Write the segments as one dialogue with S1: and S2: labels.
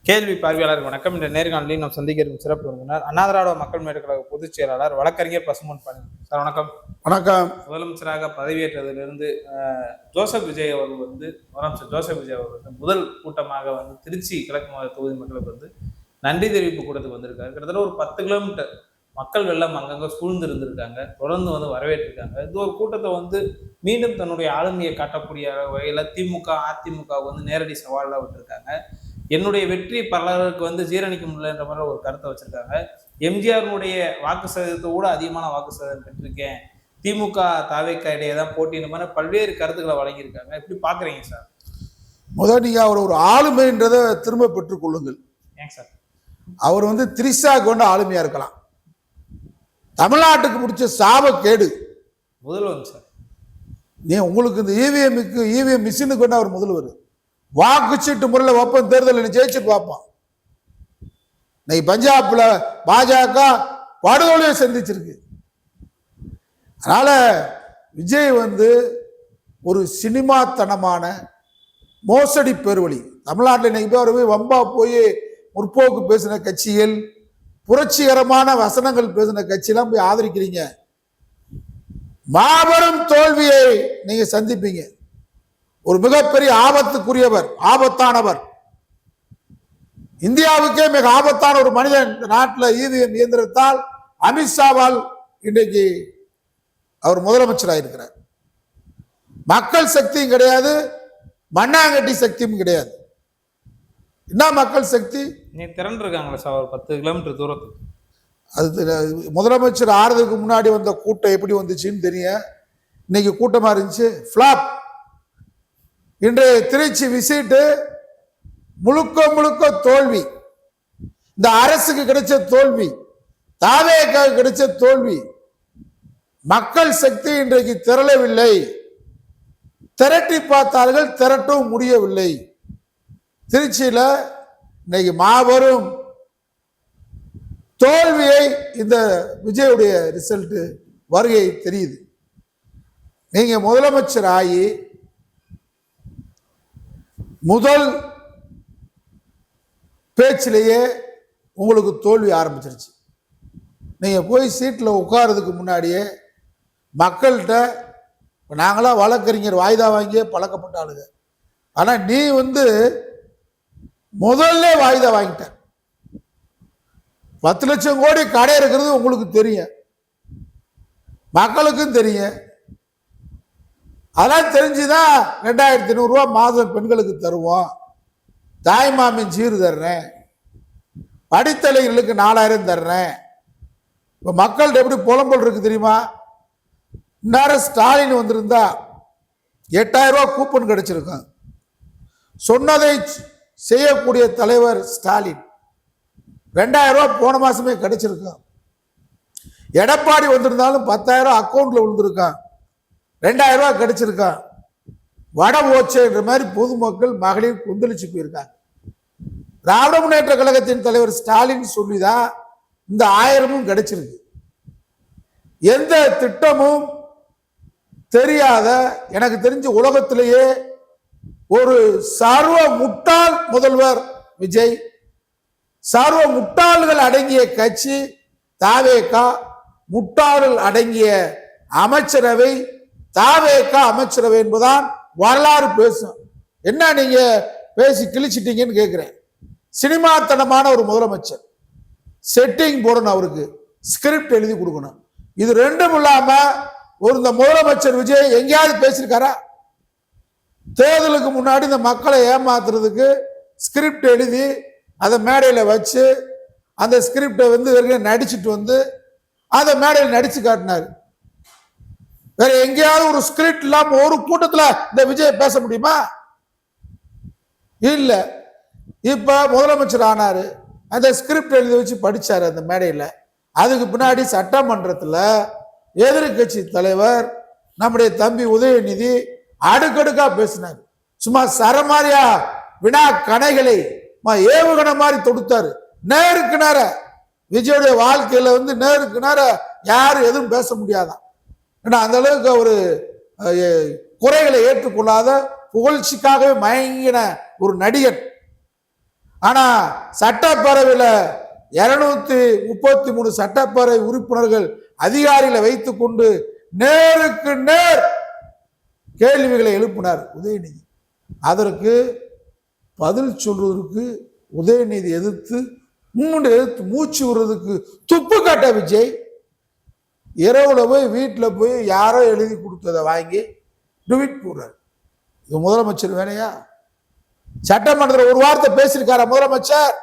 S1: கேள்வி பார்வையாளர் வணக்கம். இந்த நேர்காணலில் நாம் சந்திக்க இருக்கும் சிறப்பு விருந்தினர் அண்ணா திராவிட மக்கள் முன்னேற்ற கழக பொதுச் செயலாளர் வழக்கறிஞர் பசும்பொன் பாண்டியன் சார். வணக்கம்.
S2: வணக்கம்.
S1: முதலமைச்சராக பதவியேற்றதிலிருந்து ஜோசப் விஜய் அவர்கள் முதலமைச்சர் ஜோசப் விஜய் அவர்கள் முதல் கூட்டமாக திருச்சி கிழக்கு மாவட்ட தொகுதி மக்களுக்கு நன்றி தெரிவிப்பு கூட்டத்துக்கு வந்திருக்காரு. கிட்டத்தட்ட ஒரு 10 கிலோமீட்டர் மக்கள் வெள்ளம் அங்கங்க சூழ்ந்து இருந்திருக்காங்க. தொடர்ந்து வரவேற்றிருக்காங்க. இது ஒரு கூட்டத்தை மீண்டும் தன்னுடைய ஆளுமையை காட்டக்கூடிய வகையில திமுக அதிமுக நேரடி சவாலாக விட்டுருக்காங்க. என்னுடைய வெற்றி பலருக்கு ஜீரணிக்க முடியலன்ற மாதிரி ஒரு கருத்தை வச்சிருக்காங்க. எம்ஜிஆருடைய வாக்கு சதவீதத்தை கூட அதிகமான வாக்கு சதவீதம் பெற்றிருக்கேன், திமுக தாவேக்கா இடையே தான் போட்டின்ற மாதிரி பல்வேறு கருத்துக்களை வழங்கியிருக்காங்க. எப்படி பாக்குறீங்க சார்?
S2: முதல் நீங்க அவர் ஒரு ஆளுமைன்றதை திரும்ப பெற்றுக் கொள்ளுங்கள்.
S1: ஏன் சார்? அவர்
S2: திரிசா கொண்ட ஆளுமையா இருக்கலாம். தமிழ்நாட்டுக்கு முடிச்ச சாபக்கேடு
S1: முதல்வர் சார்.
S2: நீ உங்களுக்கு இந்த இவிஎம் மிஷினு கொண்டு அவர் முதல்வர். வாக்குச்சீட்டு முறையில் வைப்போம், தேர்தலில் ஜெயிச்சுட்டு பார்ப்போம். இன்னைக்கு பஞ்சாப்ல பாஜக படுகொலையை சந்திச்சிருக்கு. அதனால விஜய் ஒரு சினிமாத்தனமான மோசடி பேர்வழி. தமிழ்நாட்டில் இன்னைக்கு போய் வம்பா போய் முற்போக்கு பேசின கட்சிகள், புரட்சிகரமான வசனங்கள் பேசின கட்சியெல்லாம் போய் ஆதரிக்கிறீங்க. மாபெரும் தோல்வியை நீங்க சந்திப்பீங்க. ஒரு மிகப்பெரிய ஆபத்துக்குரியவர், ஆபத்தானவர், இந்தியாவுக்கே மிக ஆபத்தான ஒரு மனிதன் இந்த நாட்டில் இவிஎம் இயந்திரத்தால் அமித்ஷாவால் இன்றைக்கு அவர் முதலமைச்சராக இருக்கிறார். மக்கள் சக்தியும் கிடையாது, மண்ணாங்கட்டி சக்தியும் கிடையாது. என்ன மக்கள் சக்தி?
S1: நீ திரண்டு இருக்காங்களா சார் ஒரு 10 கிலோமீட்டர் தூரத்துக்கு?
S2: அது முதலமைச்சர் ஆறதுக்கு முன்னாடி வந்த கூட்டம் எப்படி வந்துச்சுன்னு தெரியும். இன்னைக்கு கூட்டமா இருந்துச்சு. ஃபிளாப். இன்றைய திருச்சி விசிட்டு முழுக்க தோல்வி. இந்த அரசுக்கு கிடைச்ச தோல்வி, தாவேக்காவுக்கு கிடைச்ச தோல்வி. மக்கள் சக்தி இன்றைக்கு திரளவில்லை. திரட்டி பார்த்தார்கள், திரட்டவும் முடியவில்லை. திருச்சியில இன்னைக்கு மாபெரும் தோல்வியை இந்த விஜயுடைய ரிசல்ட் வருகை தெரியுது. நீங்க முதலமைச்சர் ஆகி முதல் பேச்சிலேயே உங்களுக்கு தோல்வி ஆரம்பிச்சிருச்சு. நீங்க போய் சீட்டில் உட்கார்றதுக்கு முன்னாடியே மக்கள்கிட்ட நாங்களாம் வழக்கறிஞர் வாய்தா வாங்கியே பழக்கப்பட்ட ஆளுங்க. ஆனா நீ முதல்ல வாய்தா வாங்கிட்ட. 10 லட்சம் கோடி கடை இருக்கிறது உங்களுக்கு தெரியும், மக்களுக்கும் தெரியும். அதெல்லாம் தெரிஞ்சுதான் 2500 ரூபா மாதம் பெண்களுக்கு தருவோம், தாய்மாமின் சீர் தர்றேன், படித்தலைகளுக்கு 4000 தர்றேன். இப்போ மக்கள்கிட்ட எப்படி புலம்பல் இருக்கு தெரியுமா? இந்நேரம் ஸ்டாலின் வந்திருந்தா 8000 ரூபா கூப்பன் கிடைச்சிருக்கும். சொன்னதை செய்யக்கூடிய தலைவர் ஸ்டாலின். 2000 ரூபா போன மாசமே கிடைச்சிருக்கும். எடப்பாடி வந்திருந்தாலும் 10000 அக்கௌண்ட்ல விழுந்திருக்கான், 2000 ரூபா கிடைச்சிருக்கான். வட ஓச்சைன்ற மாதிரி பொதுமக்கள் மகளிர் கொந்தளிச்சு போயிருக்காங்க. திராவிட முன்னேற்ற கழகத்தின் தலைவர் ஸ்டாலின் சொல்லிதான் இந்த 1000ம் கிடைச்சிருக்கு. எந்த திட்டமும் தெரியாத, எனக்கு தெரிஞ்ச உலகத்திலேயே ஒரு சர்வ முட்டாள் முதல்வர் விஜய், சர்வ முட்டாள்கள் அடங்கிய கட்சி தாவேகா, முட்டாள்கள் அடங்கிய அமைச்சரவை தாவேகா அமைச்சரவை என்பதுதான் வரலாறு பேசும். என்ன நீங்க பேசி கிழிச்சிட்டீங்கன்னு கேட்கிறேன். சினிமாத்தனமான ஒரு முதலமைச்சர். செட்டிங் போடணும், அவருக்கு ஸ்கிரிப்ட் எழுதி கொடுக்கணும். இது ரெண்டும் இல்லாம இந்த முதலமைச்சர் விஜய் எங்கேயாவது பேசியிருக்காரா? தேர்தலுக்கு முன்னாடி இந்த மக்களை ஏமாத்துறதுக்கு ஸ்கிரிப்ட் எழுதி அதை மேடையில் வச்சு அந்த ஸ்கிரிப்டை நடிச்சுட்டு அதை மேடையில் நடிச்சு காட்டினார். வேற எங்கேயாவது ஒரு ஸ்கிரிப்ட் இல்லாம ஒரு கூட்டத்தில் இந்த விஜய் பேச முடியுமா? இல்ல. இப்ப முதலமைச்சர் ஆனாரு, அந்த ஸ்கிரிப்ட் எழுதி வச்சு படிச்சாரு அந்த மேடையில். அதுக்கு பின்னாடி சட்டமன்றத்தில் எதிர்கட்சி தலைவர் நம்முடைய தம்பி உதயநிதி அடுக்கடுக்கா பேசினார். சும்மா சரமாரியா வினா கணைகளை ஏவுகணை மாதிரி தொடுத்தாரு. நேருக்கு நேர விஜயுடைய வாழ்க்கையில நேருக்கு நேர யாரும் எதுவும் பேச முடியாதான். ஏன்னா அந்த அளவுக்கு ஒரு குறைகளை ஏற்றுக்கொள்ளாத புகழ்ச்சிக்காகவே மயங்கின ஒரு நடிகன். ஆனா சட்டப்பேரவையில 233 சட்டப்பேரவை உறுப்பினர்கள் அதிகாரிகளை வைத்துக் கொண்டு நேருக்கு நேர் கேள்விகளை எழுப்பினார் உதயநிதி. அதற்கு பதில் சொல்றதுக்கு உதயநிதி எதிர்த்து மூச்சு விடுறதுக்கு துப்பு கட்ட விஜய் இரவுல போய் வீட்டில் போய் யாரோ எழுதி கொடுத்ததை வாங்கி ட்வீட் போடுறாரு. இது முதலமைச்சர் வேலையா? சட்டமன்றத்தில் ஒரு வார்த்தை பேசியிருக்காரா முதலமைச்சர்?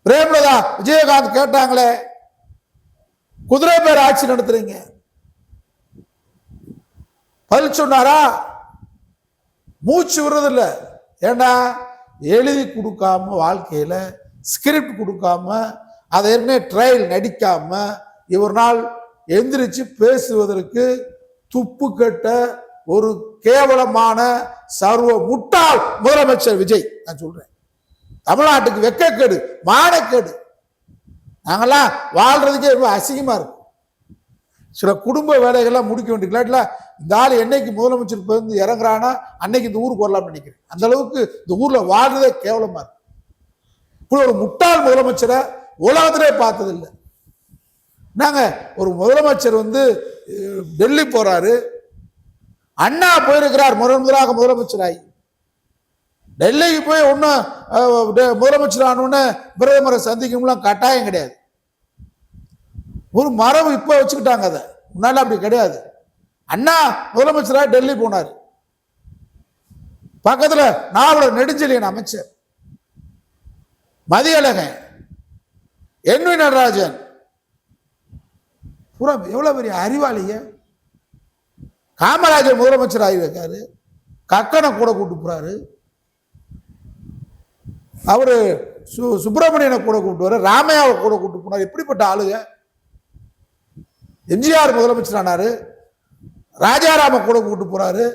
S2: பிரேமலதா விஜயகாந்த் கேட்டாங்களே, குதிரை பேர் ஆட்சி நடத்துறீங்க, பதில் சொன்னாரா? மூச்சு விடுறது இல்லை. ஏன்னா எழுதி கொடுக்காம, வாழ்க்கையில ஸ்கிரிப்ட் கொடுக்காம, அதை ஏற்கனவே ட்ரையல் நடிக்காம இவர் நாள் எந்திரிச்சு பேசுவதற்கு துப்பு கட்ட ஒரு கேவலமான சர்வ முட்டாள் முதலமைச்சர் விஜய். நான் சொல்றேன், தமிழ்நாட்டுக்கு வெக்கக்கேடு, மானக்கேடு. நாங்கெல்லாம் வாழ்றதுக்கே ரொம்ப அசிங்கமா இருக்கும். சில குடும்ப வேலைகள்லாம் முடிக்க வேண்டிய இந்த ஆள் என்னைக்கு முதலமைச்சர் வந்து இறங்குறானா அன்னைக்கு இந்த ஊருக்கு வரலாம்னு நினைக்கிறேன். அந்த அளவுக்கு இந்த ஊர்ல வாழ்றதே கேவலமா இருக்கு. இப்படி ஒரு முட்டாள் முதலமைச்சரை உலகத்திலே பார்த்தது இல்லை. நாங்க ஒரு முதலமைச்சர் வந்து டெல்லி போறாரு, அண்ணா போயிருக்கிறார் முதலாக முதலமைச்சராகி. டெல்லிக்கு போய் ஒன்னும் முதலமைச்சர் ஆனோன்னு பிரதமரை சந்திக்கணும்லாம் கட்டாயம் கிடையாது. ஒரு மரபு இப்ப வச்சுக்கிட்டாங்க, அதை முன்னால அப்படி கிடையாது. அண்ணா முதலமைச்சராக டெல்லி போனார். பக்கத்துல நாவலர் நெடுஞ்செழியன் அமைச்சர், மதியழகன், என் வி நடராஜன், பூரா எவ்வளவு பெரிய அறிவாளிய. காமராஜர் முதலமைச்சர் ஆகியிருக்காரு, கக்கனை கூட கூட்டு போறாரு. அவரு சுப்பிரமணியனை கூட கூப்பிட்டு வர, ராமையாவை கூட கூட்டு போனார். எப்படிப்பட்ட ஆளுங்க. எம்ஜிஆர் முதலமைச்சர் ஆனாரு, ராஜாராம கூட கூட்டு போறாரு.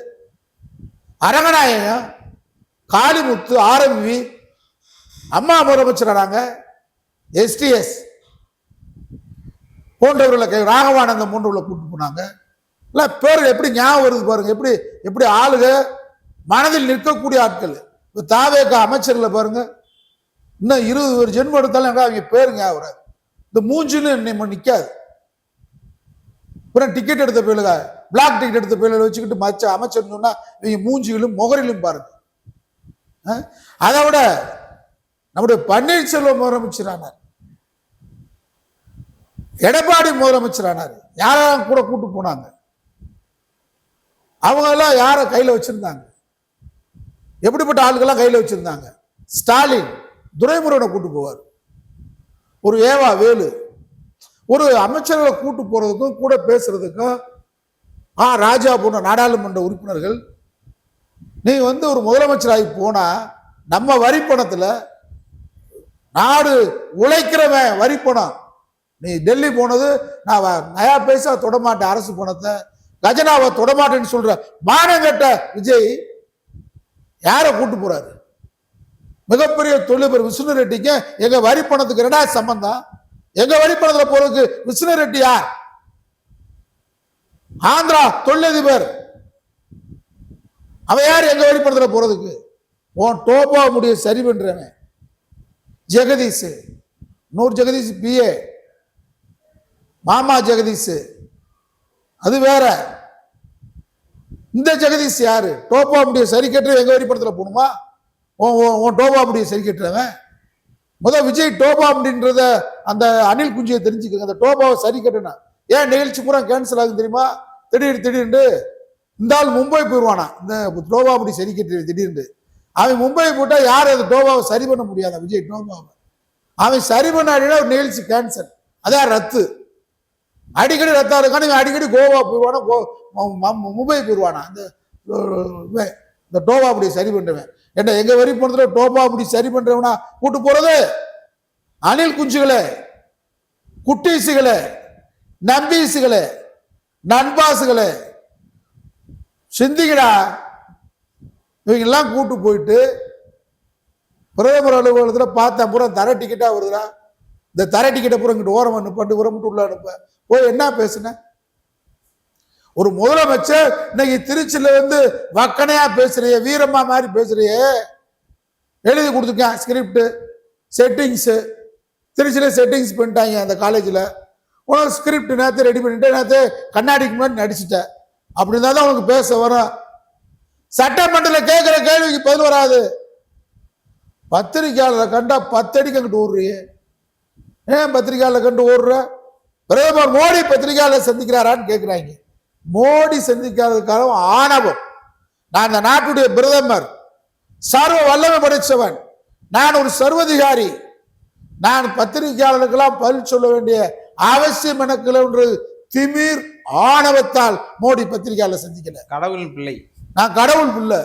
S2: அரங்கநாயகம், காளிமுத்து, ஆர்எம்வி, அம்மா முதலமைச்சர் ஆனாங்க. எஸ்டிஎஸ் போன்றவர்களை, ராகவானந்தம் போன்றவர்களை கூட்டு போனாங்க. பேர் எப்படி ஞாபகம் வருது பாருங்க. எப்படி எப்படி ஆளுக மனதில் நிற்கக்கூடிய ஆட்கள். தாவேக அமைச்சர்களை பாருங்க, இன்னும் 20 ஜென்மம் எடுத்தாலும் அவங்க பேர் ஞாபகம் வராது. இந்த மூஞ்சின்னு நிக்காது. டிக்கெட் எடுத்த பேருங்க, பிளாக் டிக்கெட் எடுத்த பேர்ல வச்சுக்கிட்டு மச்ச அமைச்சர் சொன்னா இவங்க மூஞ்சிகளும் முகரிலும் பாருங்க. அதை விட நம்முடைய பன்னீர்செல்வம் முதலமைச்சர் ஆனார், எடப்பாடி முதலமைச்சர் ஆனார். யாரெல்லாம் கூட கூட்டு போனாங்க? அவங்க எல்லாம் யார கையில வச்சிருந்தாங்க? எப்படிப்பட்ட ஆளுக்கெல்லாம் கையில வச்சிருந்தாங்க? ஸ்டாலின் துரைமுருகனை கூட்டு போவார். ஒரு ஏவா வேலு, ஒரு அமைச்சர்களை கூட்டு போறதுக்கும் கூட பேசுறதுக்கும் ராஜா போன்ற நாடாளுமன்ற உறுப்பினர்கள். நீ வந்து ஒரு முதலமைச்சராகி போனா நம்ம வரி பணத்துல, நாடு உழைக்கிறவன் வரி பணம். நீ டெல்லி போனது நான் நயா பைசா தொடமாட்டேன், அரசு பணத்தை கஜனாவை தொடமாட்டேன்னு சொல்ற மானங்கட்ட விஜய் யார கூட்டு போறாரு? மிகப்பெரிய தொழிலதிபர் விஷ்ணு ரெட்டிக்கு எங்க வரி பணத்துக்கு என்னடா சம்பந்தம்? எங்க வரி பணத்துல போறதுக்கு விஷ்ணு ரெட்டி யார்? ஆந்திரா தொழிலதிபர், அவன் யார் எங்க வரி பணத்துல போறதுக்கு? உன் டோபா முடிய சரி பண்றவன் ஜெகதீஷ், நூறு ஜெகதீஷ் பிஏ, மாமா ஜெகதீஷ் அது வேற. இந்த ஜெகதீஷ் யாரு? டோபா முடிய சரி கட்டுற எங்க வரி பணத்துல போகணுமா? டோபா முடிய சரி கட்டுறவன். முதல் விஜய் டோபா அப்படின்றத அந்த அனில் குஞ்சியை தெரிஞ்சுக்கங்க. அந்த டோபாவை சரி கட்டணும். ஏன் நிகழ்ச்சி பூரா கேன்சல் ஆகும் தெரியுமா? திடீர்னு இந்த ஆள் மும்பை போயிடுவானா, இந்த டோபா அப்படி சரி கட்டு திடீர்னு. அவன் மும்பை போட்டா யாரும் அந்த டோபாவை சரி பண்ண முடியாத விஜய் டோபாவை. அவன் சரி பண்ணாடினா ஒரு நிகழ்ச்சி கேன்சல், அதான் ரத்து. அடிக்கடி ரத்தா இருக்கான, அடிக்கடி கோவா போயிடுவானா, மும்பை போயிடுவானா. இந்த டோபா அப்படி சரி பண்றவன் என்ன? எங்க வரி பணத்துல டோபா அப்படி சரி பண்றவனா கூட்டு போறது? அணில் குஞ்சுகளே, குட்டீசுகளே, நம்பீசுகளே, நண்பாசுகளே, சிந்திங்கடா. இவங்க எல்லாம் கூட்டு போயிட்டு பிரதமர் அலுவலகத்தில் பார்த்தா பூரா தர டிக்கெட்டா வருதுடா. இந்த தர டிக்கெட்டை பூரா இங்கிட்டு ஓரம் அனுப்பி உரமிட்டு உள்ள அனுப்ப போய் என்ன பேசுன? ஒரு முதலமைச்சர் இன்னைக்கு திருச்சியில வந்து வக்கனையா பேசுறிய, வீரம்மா மாதிரி பேசுறிய, எழுதி கொடுத்துருக்கேன் ஸ்கிரிப்ட் செட்டிங்ஸு. திருச்சியில் செட்டிங்ஸ் பண்ணிட்டாங்க அந்த காலேஜில். உனக்கு ஸ்கிரிப்ட் நேற்று ரெடி பண்ணிட்டு நேற்று கண்ணாடிக்கு முன்னாடி நடிச்சுட்டேன். அப்படி இருந்தால் தான் உனக்கு பேச வரும். சட்டமன்றத்தில் கேட்குற கேள்விக்கு பதில் வராது. பத்திரிகையாளரை கண்டா 10 அடிக்கு அங்கிட்டு ஓடுறியே. ஏன் பத்திரிகையாளரை கண்டு ஓடுற? பிரதமர் மோடி பத்திரிகையாளர் சந்திக்கிறாரான்னு கேட்கிறாங்க. மோடி சந்திக்காததுக்காக ஆணவம். நான் இந்த நாட்டுடைய பிரதமர், சர்வ வல்லமை படைத்தவன், நான் ஒரு சர்வதிகாரி, நான் பத்திரிகையாளருக்கெல்லாம் பதில் சொல்ல வேண்டிய அவசியம் எனக்கு என்று திமிர் ஆணவத்தால் மோடி பத்திரிகையாளர் சந்திக்கல.
S1: கடவுள் பிள்ளை,
S2: நான் கடவுள் பிள்ளை.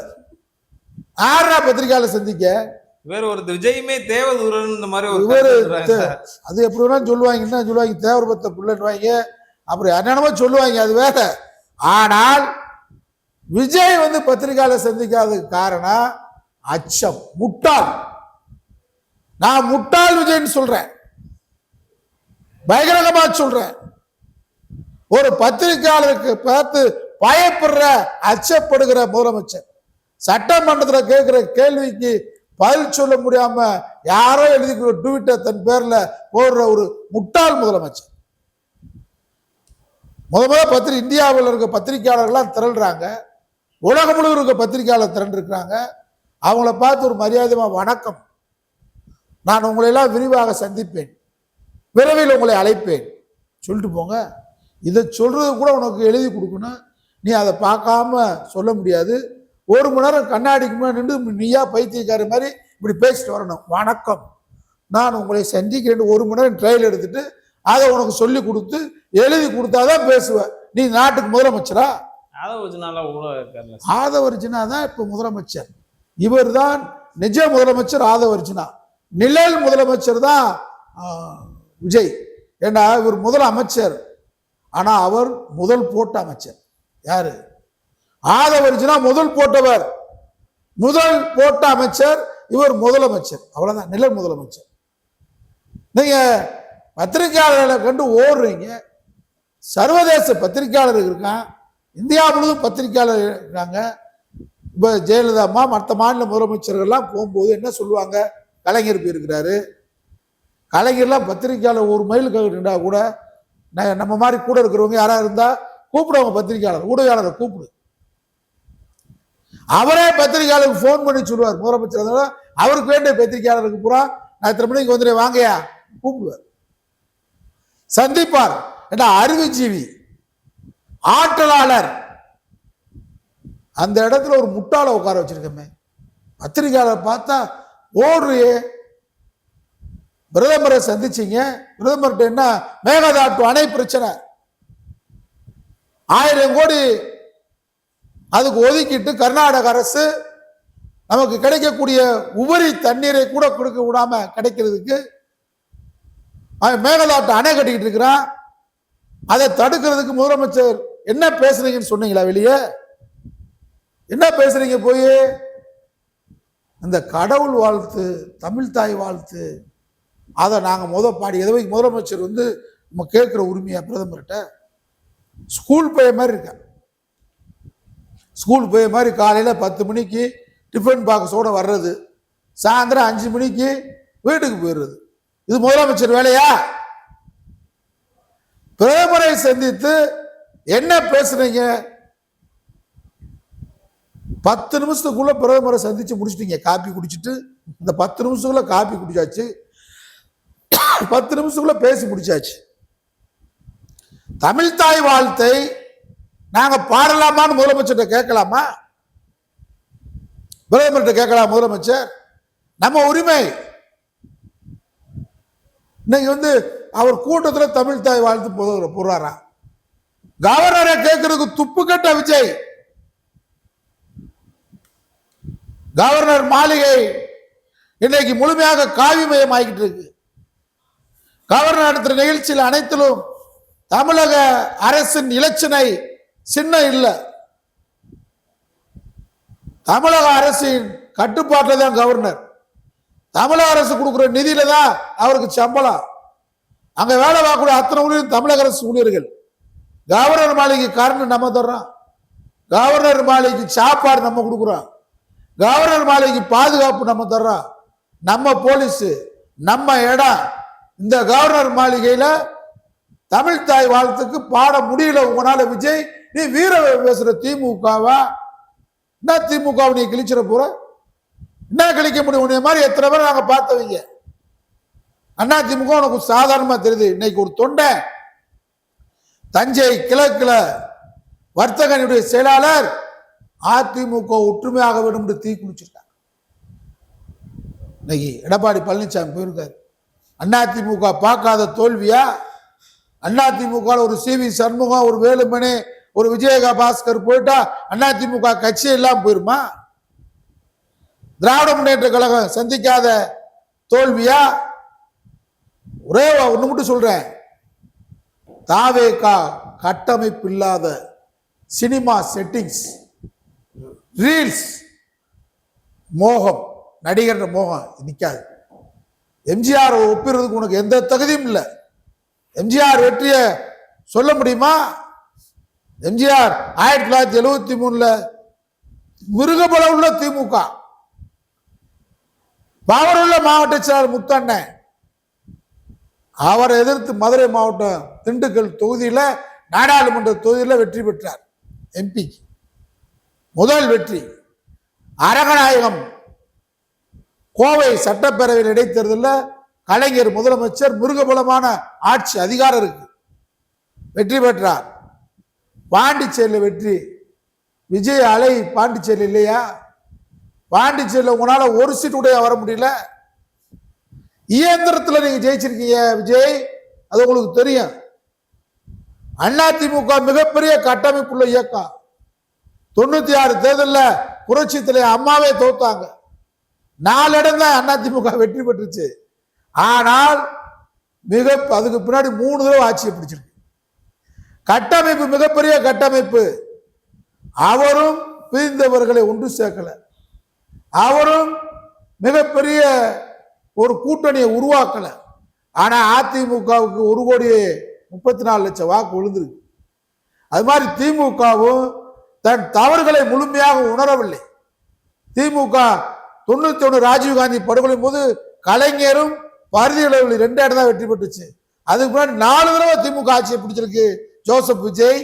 S2: ஆறா பத்திரிகையாளர் சந்திக்க
S1: வேற ஒரு விஜயுமே தேவதூரன் இந்த மாதிரி ஒரு
S2: அது எப்படி வேணாலும் சொல்லுவாங்க. என்ன சொல்லுவாங்க? தேவர் பத்த பிள்ளைன்னுவாங்க, அப்புறம் என்னென்னமோ சொல்லுவாங்க, அது வேற. ஆனால் விஜய் வந்து பத்திரிகையாளர் சந்திக்காததுக்கு காரணம் அச்சம், முட்டாள். நான் முட்டாள் விஜய்ன்னு சொல்றேன், பகிரங்கமா சொல்றேன். ஒரு பத்திரிகையாளருக்கு பார்த்து பயப்படுற அச்சப்படுகிற முதலமைச்சர், சட்டமன்றத்தில் கேட்கிற கேள்விக்கு பதில் சொல்ல முடியாம யாரோ எழுதி ட்விட்டர் தன் பேர்ல போடுற ஒரு முட்டாள் முதலமைச்சர். முதல்ல இந்தியாவில் இருக்க பத்திரிகையாளர்கள்லாம் திரள்றாங்க, உலகம் முழுவதும் இருக்க பத்திரிகையாளர் திரண்டிருக்கிறாங்க. அவங்கள பார்த்து ஒரு மரியாதைமா வணக்கம், நான் உங்களை எல்லாம் விரிவாக சந்திப்பேன், விரைவில் உங்களை அழைப்பேன் சொல்லிட்டு போங்க. இதை சொல்றது கூட உனக்கு எழுதி கொடுக்கணும், நீ அதை பார்க்காம சொல்ல முடியாது. 1 மணி நேரம் கண்ணாடிக்கு முன்னாடி நின்று நீயா பைத்தியக்கார மாதிரி இப்படி பேசிட்டு வரணும். வணக்கம், நான் உங்களை சந்திக்கிறேன் 1 மணி நேரம் ட்ரையல் எடுத்துட்டு அதை உனக்கு சொல்லி கொடுத்து எழுதி கொடுத்தாதான் பேசுவேன். நீ நாட்டுக்கு முதலமைச்சரா? ஆதவர்ஜுனா தான் இப்ப முதலமைச்சர். இவர் தான் நிஜ முதலமைச்சர் ஆதவர்ஜுனா. நிழல் முதலமைச்சர் தான் விஜய். ஏன்னா இவர் முதல் அமைச்சர், ஆனா அவர் முதல் போட்ட அமைச்சர். யாரு? ஆதவர்ஜுனா முதல் போட்டவர், முதல் போட்ட அமைச்சர். இவர் முதலமைச்சர், அவ்வளவுதான், நிழல் முதலமைச்சர். நீங்க பத்திரிகையாளர்களை கண்டு ஓடுறீங்க. சர்வதேச பத்திரிகையாளர் இருக்கான், இந்தியா முழுவதும் பத்திரிகையாளர் இருக்காங்க. இப்ப ஜெயலலிதா அம்மா மற்ற மாநில முதலமைச்சர்கள்லாம் போகும்போது என்ன சொல்லுவாங்க? கலைஞர் போயிருக்கிறாரு, கலைஞர்லாம் பத்திரிகையாளர் 1 மைல் நின்றா கூட நம்ம மாதிரி கூட இருக்கிறவங்க யாரா இருந்தா கூப்பிடுவாங்க, பத்திரிகையாளர் ஊடகயாளரை கூப்பிடு. அவரே பத்திரிகையாளருக்கு போன் பண்ணி சொல்லுவார் முதலமைச்சர். அவருக்கு வேண்டிய பத்திரிகையாளருக்கு பூரா நான் இத்தனை மணிக்கு வந்துடுறேன் வாங்கயா கூப்பிடுவார், சந்திப்பார். ஏன்னா அறிவுஜீவி, ஆற்றலாளர். அந்த இடத்துல ஒரு முட்டாளை உட்கார வச்சிருக்கமே. பத்திரிகையாளர் பார்த்தா ஓடுறியே. பிரதமரை சந்திச்சீங்க, பிரதமர்கிட்ட என்ன மேகதாட்டு அணை பிரச்சனை, 1000 கோடி அதுக்கு ஒதுக்கிட்டு கர்நாடக அரசு நமக்கு கிடைக்கக்கூடிய உபரி தண்ணீரை கூட கொடுக்க விடாம கிடைக்கிறதுக்கு மேகதாட்டு அணை கட்டிக்கிட்டு இருக்கிறான். அதை தடுக்கிறதுக்கு முதலமைச்சர் என்ன பேசுறீங்கன்னு சொன்னீங்களா? வெளியே என்ன பேசுறீங்க? போய் இந்த கடவுள் வாழ்த்து, தமிழ் தாய் வாழ்த்து, அதை நாங்க பாடி எதை முதலமைச்சர் வந்து நம்ம கேட்கிற உரிமையா பிரதமர்கிட்ட? ஸ்கூல் பையன் மாதிரி இருக்க, ஸ்கூல் பையன் மாதிரி காலையில 10 மணிக்கு டிஃபன் பாக்ஸோட வர்றது, சாயந்தரம் 5 மணிக்கு வீட்டுக்கு போயிடுறது. இது முதலமைச்சர் வேலையா? பிரதமரை சந்தித்து என்ன பேசுறீங்க? 10 நிமிஷத்துக்குள்ள பிரதமரை சந்திச்சு முடிச்சிட்டீங்க. காப்பி குடிச்சிட்டு இந்த 10 நிமிஷத்துக்குள்ள காப்பி குடிச்சாச்சு, 10 நிமிஷத்துக்குள்ள பேசி முடிச்சாச்சு. தமிழ் தாய் வாழ்த்தை நாங்க பாடலாமான்னு முதலமைச்சர் கேட்கலாமா? பிரதமர்கிட்ட கேட்கலாம் முதலமைச்சர், நம்ம உரிமை. இன்னைக்கு வந்து அவர் கூட்டத்தில் தமிழ் தாய் வாழ்த்து போடுறாரா? கவர்னரை கேட்கறதுக்கு துப்பு கட்ட விஜய். கவர்னர் மாளிகை இன்னைக்கு முழுமையாக காவிமயம் ஆகிட்டு இருக்கு. கவர்னர் நடத்துற நிகழ்ச்சியில் அனைத்திலும் தமிழக அரசின் இலச்சினை சின்னம் இல்லை. தமிழக அரசின் கட்டுப்பாட்டில் தான் கவர்னர். தமிழக அரசு கொடுக்குற நிதியில தான் அவருக்கு சம்பளம். அங்க வேலை பார்க்கக்கூடிய அத்தனை ஊழியர் தமிழக அரசு ஊழியர்கள். கவர்னர் மாளிகை காரணம் நம்ம தர்றோம், கவர்னர் மாளிகைக்கு சாப்பாடு நம்ம கொடுக்குறோம், கவர்னர் மாளிகைக்கு பாதுகாப்பு நம்ம தர்றோம், நம்ம போலீஸ், நம்ம இடம். இந்த கவர்னர் மாளிகையில தமிழ் தாய் வாழ்த்துக்கு பாட முடியல உங்களால. விஜய், நீ வீர பேசுற திமுகவா? என்ன திமுக நீ கிழிச்சிட போற? என்ன கிழிக்க முடியும்? உன்னை மாதிரி எத்தனை பேர் நாங்க பார்த்தவங்க. அண்ணா திமுக உனக்கு சாதாரணமா தெரியுது. இன்னைக்கு ஒரு தொண்டை தஞ்சை கிழக்குல வர்த்தகனுடைய செயலாளர் அதிமுக ஒற்றுமையாக வேண்டும் என்று தீ குளிச்சிருக்காங்க. இன்னைக்கு எடப்பாடி பழனிசாமி போயிருக்காரு. அதிமுக பார்க்காத தோல்வியா? அதிமுக ஒரு சிவி சண்முகம், ஒரு வேலுமணி, ஒரு விஜயகா பாஸ்கர் போயிட்டா அதிமுக கட்சி எல்லாம் போயிருமா? திராவிட முன்னேற்ற கழகம் சந்திக்காத தோல்வியா? ஒரே ஒண்ணு மட்டும் சொல்றேன், தாவேகா கட்டமைப்பு இல்லாத சினிமா செட்டிங்ஸ், ரீல்ஸ் மோகம், நடிகர் மோகம் நிக்காது. எம்ஜிஆர் ஒப்பிடுறதுக்கு உனக்கு எந்த தகுதியும் இல்லை. எம்ஜிஆர் வெற்றியை சொல்ல முடியுமா? எம்ஜிஆர் 1973 மிருகபல உள்ள திமுக, பவர் உள்ள மாவட்ட செயலாளர் முத்தண்ணன், அவரை எதிர்த்து மதுரை மாவட்டம் திண்டுக்கல் தொகுதியில நாடாளுமன்ற தொகுதியில வெற்றி பெற்றார். எம்பிக்கு முதல் வெற்றி. அரகநாயகம் கோவை சட்டப்பேரவையில் இடைத்தேர்தலில் கலைஞர் முதலமைச்சர், மிருகபலமான ஆட்சி அதிகாரம் இருக்கு, வெற்றி பெற்றார். பாண்டிச்சேரியில் வெற்றி. விஜய் அலை பாண்டிச்சேரி இல்லையா? பாண்டிச்சேரியில் உங்களால ஒரு சீட் உடைய வர முடியல. இயந்திரத்தில் நீங்க ஜெயிச்சிருக்கீங்க விஜய், அது உங்களுக்கு தெரியும். அதிமுக மிகப்பெரிய கட்டமைப்புள்ள இயக்கம். 96 தேர்தலில் புரட்சி தலைவர் அம்மாவே தோத்தாங்க. 4 இடம் தான் அதிமுக வெற்றி பெற்றுச்சு. ஆனால் அதுக்கு பின்னாடி 3 தடவை ஆட்சியை பிடிச்சிருக்கு. கட்டமைப்பு மிகப்பெரிய கட்டமைப்பு. அவரும் பிரிந்தவர்களை ஒன்று சேர்க்கல. அவரும் மிகப்பெரிய ஒரு கூட்டணியை உருவாக்கல. ஆனா அதிமுகவுக்கு 1,34,00,000 வாக்கு விழுந்திருக்கு. அது மாதிரி திமுகவும் தன் தவறுகளை முழுமையாக உணரவில்லை. திமுக 91 ராஜீவ்காந்தி படுகொலை போது கலைஞரும் பரிதிகளவில் 2 இடம் தான் வெற்றி பெற்றுச்சு. அதுக்கு முன்னாடி 4 தடவை திமுக ஆட்சியை பிடிச்சிருக்கு ஜோசப் விஜய்.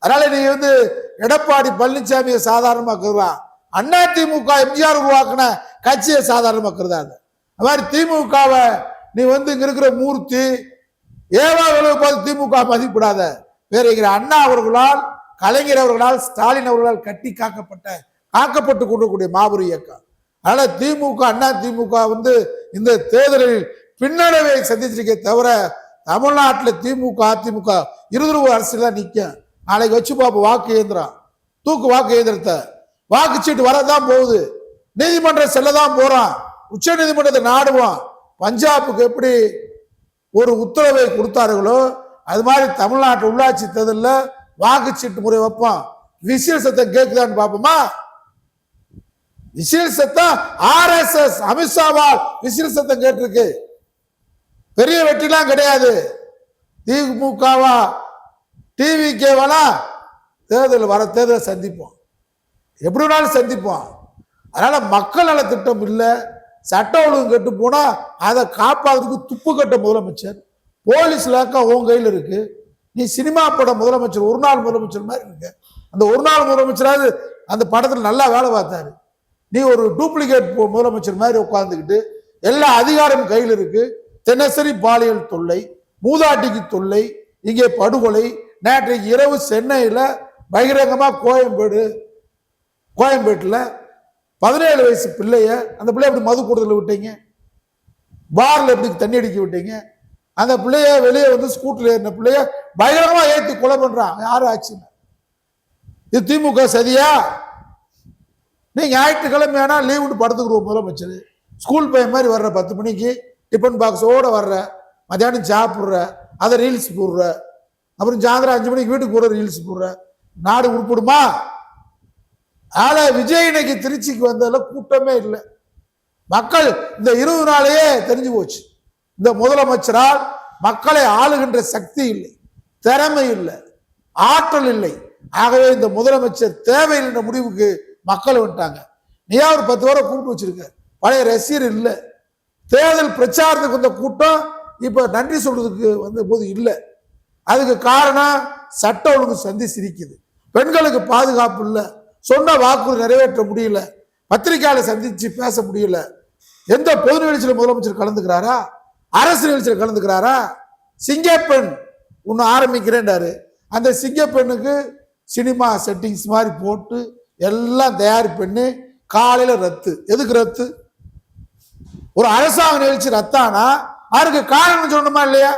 S2: அதனால நீ எடப்பாடி பழனிசாமியை சாதாரணமா கருதா, அண்ணா திமுக எம்ஜிஆர் உருவாக்கின கட்சியை சாதாரணமா கருதாது. அது மாதிரி திமுகவை நீ இங்க இருக்கிற மூர்த்தி ஏவா பார்த்து திமுக மதிப்பிடாத. வேற அண்ணா அவர்களால், கலைஞர் அவர்களால், ஸ்டாலின் அவர்களால் கட்டி காக்கப்பட்டு கொண்டிருக்கூடிய மாபெரும் இயக்கம். அதனால திமுக அண்ணா திமுக இந்த தேர்தலில் பின்னடைவை சந்திச்சிருக்கே தவிர தமிழ்நாட்டில் திமுக அதிமுக இருதரவு அரசியல் தான் நிற்கும். நாளைக்கு வச்சு பார்ப்போம். வாக்கு இயந்திரம், தூக்கு வாக்கு இயந்திரத்தை, வாக்குச்சீட்டு வரதான் போகுது, நீதிமன்ற செல்லதான் போறான், உச்ச நீதிமன்றத்தை நாடுவான். பஞ்சாபுக்கு எப்படி ஒரு உத்தரவை கொடுத்தார்களோ அது மாதிரி தமிழ்நாட்டு உள்ளாட்சி தேர்தலில் வாக்குச்சீட்டு முறை வைப்பான். விசில் சத்தம் கேட்குதான்னு பார்ப்போமா? விசில் சத்தம் RSS அமித்ஷாவால் விசில் சத்தம் கேட்டிருக்கு. பெரிய வெற்றிலாம் கிடையாது. திமுகவா டிவிகேவா தேர்தல் சந்திப்போம், எப்படி வேணாலும் சந்திப்போம். அதனால மக்கள் நல திட்டம் இல்லை, சட்ட ஒழுங்கு கெட்டு போனா அதை காப்பாதுக்கு துப்பு கட்ட முதலமைச்சர், போலீஸ் லாக்கா உன் கையில் இருக்கு. நீ சினிமா பட முதலமைச்சர், ஒரு நாள் முதலமைச்சர் மாதிரி இருக்கு. அந்த ஒரு நாள் முதலமைச்சராவது அந்த படத்தில் நல்லா வேலை பார்த்தாரு. நீ ஒரு டூப்ளிகேட் முதலமைச்சர் மாதிரி உட்கார்ந்துக்கிட்டு எல்லா அதிகாரம் கையில் இருக்கு. தினசரி பாலியல் தொல்லை, மூதாட்டிக்கு தொல்லை, இங்கே படுகொலை. நேற்றைக்கு இரவு சென்னையில் பகிரங்கமா கோயம்பேட்டில் 17 வயசு பிள்ளைய, அந்த பிள்ளைய எப்படி மது கூடுதல் விட்டீங்க? பார்ல எப்படி தண்ணி அடிக்க விட்டீங்க? அந்த பிள்ளைய வெளியே ஸ்கூட்டர்ல ஏறின பிள்ளைய பயங்கரமா ஏற்றி கொலை பண்றான். யாரு ஆச்சு? இது திமுக சதியா? நீ ஞாயிற்றுக்கிழமையானா லீவுன்னு படுத்துக்குருவோம் முதலமைச்சர். ஸ்கூல் பையன் மாதிரி வர்ற, 10 மணிக்கு டிஃபன் பாக்ஸோட வர்ற, மத்தியானம் சாப்பிட்ற, அதை ரீல்ஸ் போடுற, அப்புறம் சாயந்தரம் 5 மணிக்கு வீட்டுக்கு போற ரீல்ஸ் போடுற. நாடு உருப்படுமா? ஆனா விஜய் இன்னைக்கு திருச்சிக்கு வந்ததுல கூட்டமே இல்லை. மக்கள் இந்த 20 நாளையே தெரிஞ்சு போச்சு, இந்த முதலமைச்சரால் மக்களை ஆளுகின்ற சக்தி இல்லை, திறமை இல்லை, ஆற்றல் இல்லை. ஆகவே இந்த முதலமைச்சர் தேவையில்லை முடிவுக்கு மக்கள் வந்துட்டாங்க. நீயா ஒரு 10 பேரை கூப்பிட்டு வச்சிருக்க, பழைய ரசிகர் இல்லை. தேர்தல் பிரச்சாரத்துக்கு வந்த கூட்டம் இப்ப நன்றி சொல்றதுக்கு வந்த போது இல்லை. அதுக்கு காரணம் சட்ட ஒழுங்கு சந்தி சிரிக்குது, பெண்களுக்கு பாதுகாப்பு இல்லை, சொன்ன வாக்குறுதி நிறைவேற்ற முடியல, பத்திரிகையாளர் சந்திச்சு பேச முடியல. எந்த பொது நிகழ்ச்சியில முதலமைச்சர் கலந்துக்கிறாரா? அரசு நிகழ்ச்சியில கலந்துக்கிறாரா? சிங்கப்பெண் ஒன்று ஆரம்பிக்கிறேன்டாரு. அந்த சிங்கப்பெண்ணுக்கு சினிமா செட்டிங்ஸ் மாதிரி போட்டு எல்லாம் தயார் பண்ணி காலையில ரத்து. எதுக்கு ரத்து? ஒரு அரசாங்க நிகழ்ச்சி ரத்தானா அதுக்கு காரணம் சொல்லணுமா இல்லையா?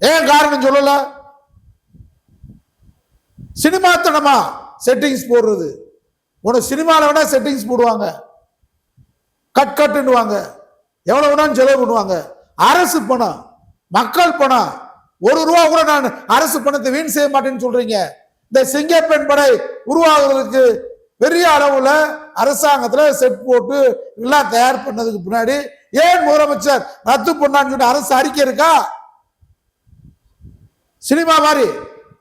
S2: ஏன் காரணம் சொல்லல? சினிமா தனமா செட்டிங்ஸ் போடுறது. உனக்கு சினிமாவில் வேணா செட்டிங்ஸ் போடுவாங்க, கட்டுவாங்க, எவ்வளவு வேணாலும் செலவு பண்ணுவாங்க. அரசு பணம், மக்கள் பணம், ₹1 கூட நான் அரசு பணத்தை வீண் செய்ய மாட்டேன்னு சொல்றீங்க. இந்த சிங்கப்பெண் படை உருவாகுறதுக்கு பெரிய அளவுல அரசாங்கத்துல செட் போட்டு எல்லாம் தயார் பண்ணதுக்கு பின்னாடி ஏன் முதலமைச்சர் ரத்து பண்ணான்னு சொல்லிட்டு அரசு அறிக்கை இருக்கா? சினிமா மாதிரி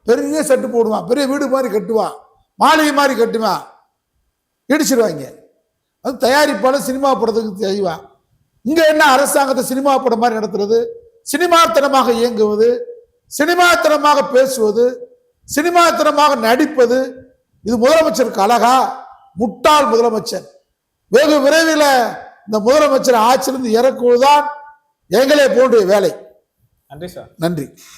S2: பெரிய செட்டு போடுவான், பெரிய வீடு மாதிரி கட்டுவான், மாளிகை மாதிரி கட்டுவான், இடிச்சிருவாங்க. அது தயாரிப்பாளர் சினிமா படத்துக்கு செய்வான். இங்க என்ன அரசாங்கத்தை சினிமா படம் மாதிரி நடத்துறது, சினிமாத்தனமாக இயங்குவது, சினிமாத்தனமாக பேசுவது, சினிமாத்தனமாக நடிப்பது. இது முதலமைச்சருக்கு அழகா? முட்டாள் முதலமைச்சர். வெகு விரைவில் இந்த முதலமைச்சர் ஆட்சியிலிருந்து இறக்குவதுதான் எங்களே போன்ற வேலை.
S1: நன்றி சார்.
S2: நன்றி.